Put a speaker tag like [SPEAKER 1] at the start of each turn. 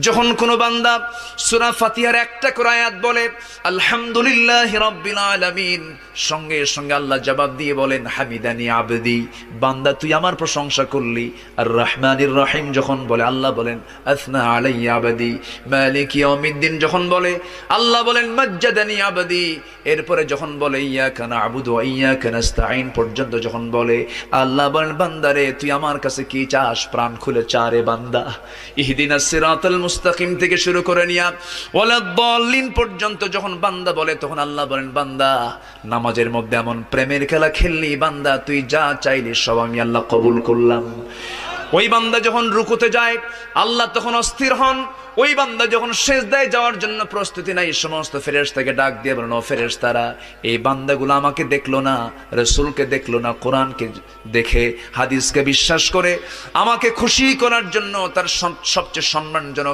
[SPEAKER 1] যখন কোনো বান্দা সূরা ফাতিহার একটা করে আয়াত বলে আলহামদুলিল্লাহি রাব্বিল আলামিন, সঙ্গে সঙ্গে আল্লাহ জবাব দিয়ে বলেন হামিদানি আবদি, বান্দা তুই আমার প্রশংসা করলি। আর রহমানির রহিম যখন বলে আল্লাহ বলেন আসনা আলাইয়া আবদি। মালিক ইয়াউমিদ্দিন যখন বলে আল্লাহ বলেন মাজ্জাদানি আবদি। এরপরে যখন বলে ইয়াকা না'বুদু ওয়া ইয়াকা নাস্তাঈন পর্যন্ত যখন বলে আল্লাহ বলেন বান্দারে তুই আমার কাছে কি চাস, প্রাণ খুলে চারে বান্দা। ইহদিনাস সিরাতাল মুস্তাকিম থেকে শুরু করে নিয়া ওয়ালাদ-দাল্লিন পর্যন্ত যখন বান্দা বলে তখন আল্লাহ বলেন বান্দা নামাজের মধ্যে এমন প্রেমের খেলা খেললি বান্দা, তুই যা চাইলি সব আমি আল্লাহ কবুল করলাম। ওই বান্দা যখন রুকুতে যায় আল্লাহ তখন অস্থির হন। ওই বান্দা যখন সিজদায় যাওয়ার জন্য প্রস্তুতি নাই, সমস্ত ফেরেশতাকে ডাক দিয়ে বলেন ও ফেরেশতারা, এই বান্দাগুলো আমাকে দেখলো না, রাসূলকে দেখলো না, কোরআনকে দেখে হাদিসকে বিশ্বাস করে আমাকে খুশি করার জন্য তার সবচেয়ে সম্মানজনক